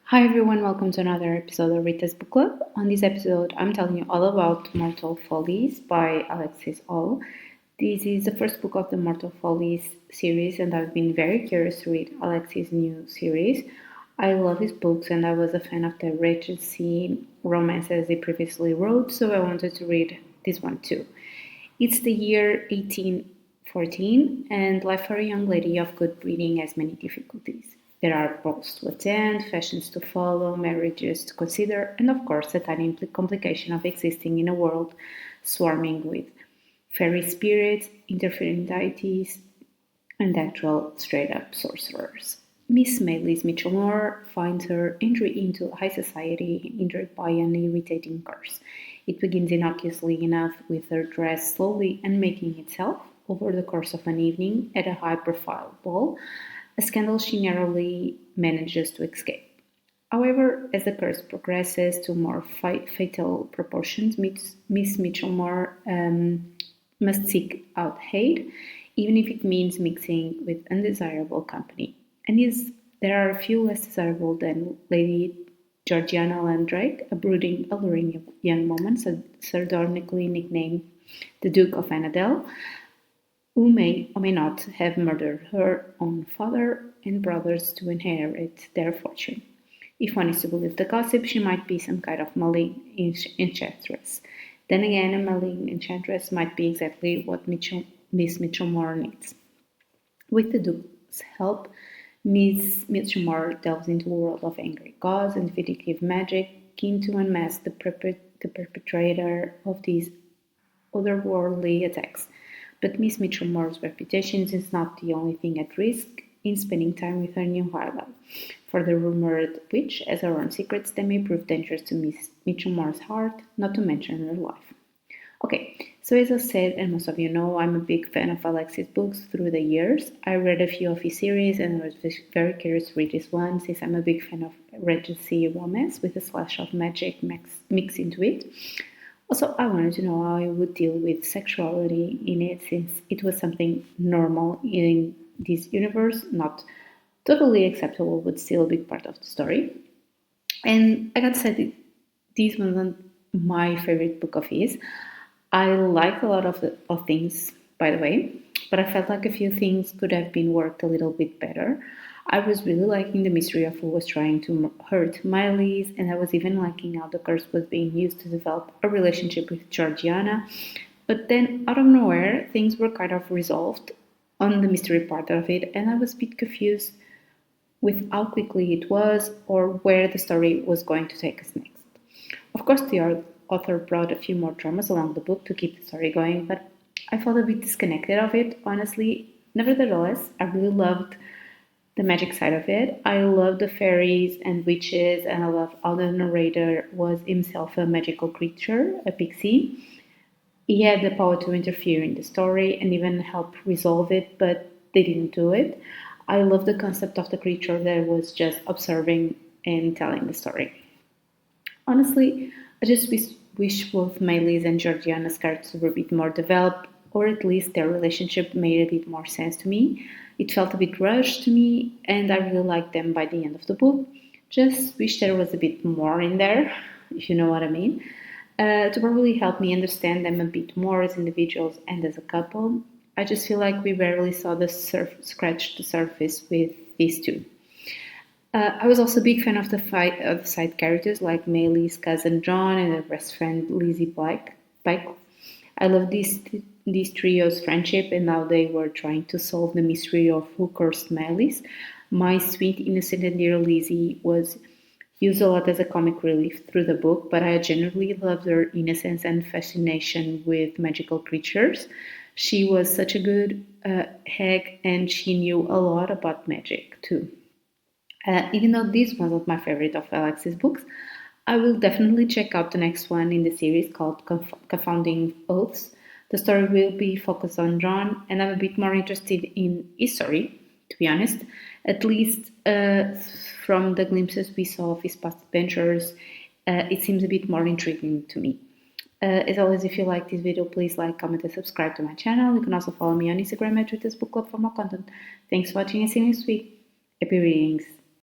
Hi everyone, welcome to another episode of Rita's Book Club. On this episode, I'm telling you all about Mortal Follies by Alexis Hall. This is the first book of the Mortal Follies series, and I've been very curious to read Alexis' new series. I love his books, and I was a fan of the Regency romances he previously wrote, so I wanted to read this one too. It's the year 1814, and life for a young lady of good breeding has many difficulties. There are balls to attend, fashions to follow, marriages to consider, and of course, the tiny complication of existing in a world swarming with fairy spirits, interfering deities, and actual straight up sorcerers. Miss Maylis Mitchellmore finds her entry into high society hindered by an irritating curse. It begins innocuously enough with her dress slowly unmaking itself over the course of an evening at a high profile ball, a scandal she narrowly manages to escape. However, as the curse progresses to more fatal proportions, Miss Mitchellmore must seek out aid, even if it means mixing with undesirable company. And there are a few less desirable than Lady Georgiana Landrake, a brooding, alluring young woman, sardonically nicknamed the Duke of Annandale, who may or may not have murdered her own father and brothers to inherit their fortune. If one is to believe the gossip, she might be some kind of malign enchantress. Then again, a malign enchantress might be exactly what Miss Mitchellmore needs. With the Duke's help, Miss Mitchellmore delves into a world of angry gods and vindictive magic, keen to unmask the perpetrator of these otherworldly attacks. But Miss Mitchellmore's reputation is not the only thing at risk in spending time with her new highlight. For the rumored witch has her own secrets that may prove dangerous to Miss Mitchellmore's heart, not to mention her life. Okay, so as I said, and most of you know, I'm a big fan of Alexis' books through the years. I read a few of his series and I was very curious to read this one since I'm a big fan of Regency romance with a slash of magic mixed into it. Also, I wanted to know how I would deal with sexuality in it since it was something normal in this universe, not totally acceptable, but still a big part of the story. And I gotta say, this wasn't my favorite book of his. I like a lot of things, by the way, but I felt like a few things could have been worked a little bit better. I was really liking the mystery of who was trying to hurt Miley's, and I was even liking how the curse was being used to develop a relationship with Georgiana. But then, out of nowhere, things were kind of resolved on the mystery part of it, and I was a bit confused with how quickly it was or where the story was going to take us next. Of course, the author brought a few more dramas along the book to keep the story going, but I felt a bit disconnected of it, honestly. Nevertheless, I really loved the magic side of it. I love the fairies and witches, and I love how the narrator was himself a magical creature, a pixie. He had the power to interfere in the story and even help resolve it, but they didn't do it. I love the concept of the creature that was just observing and telling the story. Honestly, I just wish both Miley's and Georgiana's characters were a bit more developed, or at least their relationship made a bit more sense to me. It felt a bit rushed to me, and I really liked them by the end of the book. Just wish there was a bit more in there, if you know what I mean, to probably help me understand them a bit more as individuals and as a couple. I just feel like we barely saw scratch the surface with these two. I was also a big fan of the side characters like Maylee's cousin John and her best friend Lizzie Pike. I love this trio's friendship and how they were trying to solve the mystery of who cursed Maylee's. My sweet, innocent, and dear Lizzie was used a lot as a comic relief through the book, but I genuinely loved her innocence and fascination with magical creatures. She was such a good hag, and she knew a lot about magic too. Even though this was not my favorite of Alexis' books, I will definitely check out the next one in the series called Confounding Oaths. The story will be focused on John, and I'm a bit more interested in his story, to be honest, at least from the glimpses we saw of his past adventures. It seems a bit more intriguing to me. As always, if you like this video, please like, comment, and subscribe to my channel. You can also follow me on Instagram at ritasbookclub for more content. Thanks for watching and see you next week. Happy readings.